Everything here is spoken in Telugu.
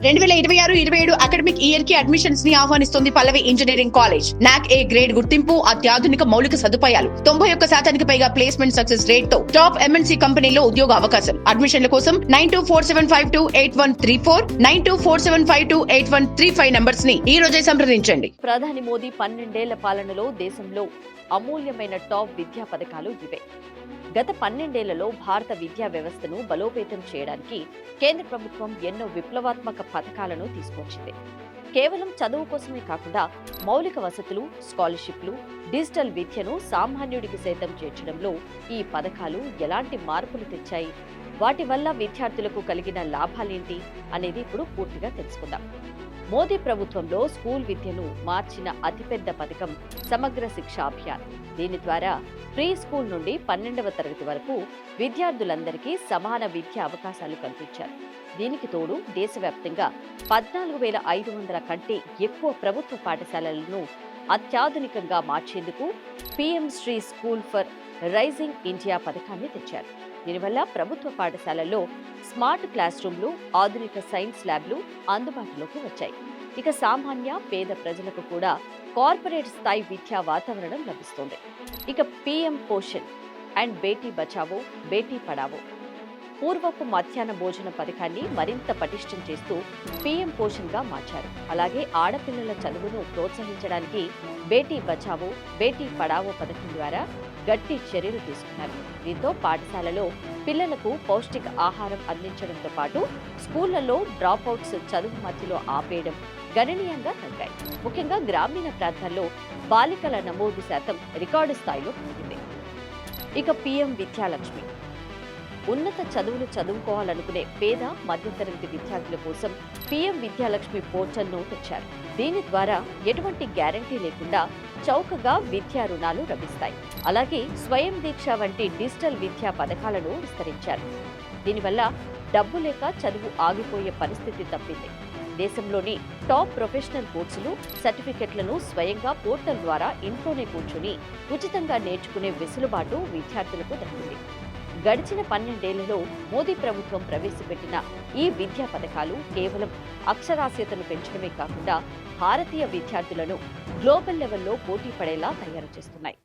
2026-27 అకాడమిక్ ఇయర్ కి అడ్మిషన్స్ ని ఆహ్వానిస్తుంది పల్లవి ఇంజనీరింగ్ కాలేజ్. నాక్ ఏ గ్రేడ్ గుర్తింపు, అత్యాధునిక మౌలిక సదుపాయాలు, 91% పైగా ప్లేస్మెంట్ సక్సెస్ రేట్ తో టాప్ ఎంఎన్సీ కంపెనీలో ఉద్యోగ అవకాశం. అడ్మిషన్ల కోసం 9247528134 9247528135 నంబర్స్ ని ఈ రోజే సంప్రదించండి. ప్రధాని మోదీ 12 ఏళ్ల పాలనలో దేశంలో అమూల్యమైన టాప్ విద్యా పథకాలు ఇవే. గత 12 ఏళ్లలో భారత విద్యా వ్యవస్థను బలోపేతం చేయడానికి కేంద్ర ప్రభుత్వం ఎన్నో విప్లవాత్మక పథకాలను తీసుకొచ్చింది. కేవలం చదువు కోసమే కాకుండా మౌలిక వసతులు, స్కాలర్షిప్లు, డిజిటల్ విద్యను సామాన్యుడికి సైతం చేర్చడంలో ఈ పథకాలు ఎలాంటి మార్పులు తెచ్చాయి, వాటి వల్ల విద్యార్థులకు కలిగిన లాభాలేంటి అనేది ఇప్పుడు పూర్తిగా తెలుసుకుందాం. మోదీ ప్రభుత్వంలో స్కూల్ విద్యను మార్చిన అతిపెద్ద పథకం సమగ్ర శిక్ష అభియాన్. దీని ద్వారా ప్రీ స్కూల్ నుండి 12వ తరగతి వరకు విద్యార్థులందరికీ సమాన విద్యా అవకాశాలు కల్పించారు. దీనికి తోడు దేశవ్యాప్తంగా 14,500 కంటే ఎక్కువ ప్రభుత్వ పాఠశాలలను అత్యాధునికంగా మార్చేందుకు PM Shri school for rising India పథకాన్ని తెచ్చారు. దీనివల్ల ప్రభుత్వ పాఠశాలల్లో స్మార్ట్ క్లాస్ రూమ్లు, ఆధునిక సైన్స్ ల్యాబ్లు అందుబాటులోకి వచ్చాయి. ఇక సామాన్య పేద ప్రజలకు కూడా కార్పొరేట్ స్థాయి విద్యా వాతావరణం లభిస్తుంది. ఇక పీఎం పోషణ్ అండ్ బేటీ బచావో, బేటీ పడావో పూర్వపు మధ్యాహ్న భోజన పథకాన్ని మరింత పటిష్టం చేస్తూ పీఎం పోషణ్ గా మార్చారు. అలాగే ఆడపిల్లల చదువును ప్రోత్సహించడానికి బేటీ బచావో, బేటీ పడావో పథకం ద్వారా గట్టి చర్యలు తీసుకున్నారు. దీంతో పాఠశాలలో పిల్లలకు పౌష్టిక ఆహారం అందించడంతో పాటు స్కూళ్లలో డ్రాప్అవుట్స్ చదువు మధ్యలో ఆపేయడం గణనీయంగా తగ్గాయి. ముఖ్యంగా గ్రామీణ ప్రాంతాల్లో బాలికల నమోదు శాతం రికార్డు స్థాయిలో పెరిగింది. ఇక పీఎం విద్యాలక్ష్మి ఉన్నత చదువులు చదువుకోవాలనుకునే పేద మధ్యతరగతి విద్యార్థుల కోసం పీఎం విద్యాలక్ష్మి పోర్టల్ను తెచ్చారు. దీని ద్వారా ఎటువంటి గ్యారంటీ లేకుండా చౌకగా విద్యా రుణాలు లభిస్తాయి. అలాగే స్వయం దీక్ష వంటి డిజిటల్ విద్యా పథకాలను విస్తరించారు. దీనివల్ల డబ్బు లేక చదువు ఆగిపోయే పరిస్థితి తప్పింది. దేశంలోని టాప్ ప్రొఫెషనల్ కోర్సులు, సర్టిఫికెట్లను స్వయంగా పోర్టల్ ద్వారా ఇంట్లోనే కూర్చుని ఉచితంగా నేర్చుకునే వెసులుబాటు విద్యార్థులకు దక్కింది. గడిచిన 12 ఏళ్లలో మోదీ ప్రభుత్వం ప్రవేశపెట్టిన ఈ విద్యా పథకాలు కేవలం అక్షరాస్యతను పెంచడమే కాకుండా భారతీయ విద్యార్థులను గ్లోబల్ లెవెల్లో పోటీ పడేలా తయారు చేస్తున్నాయి.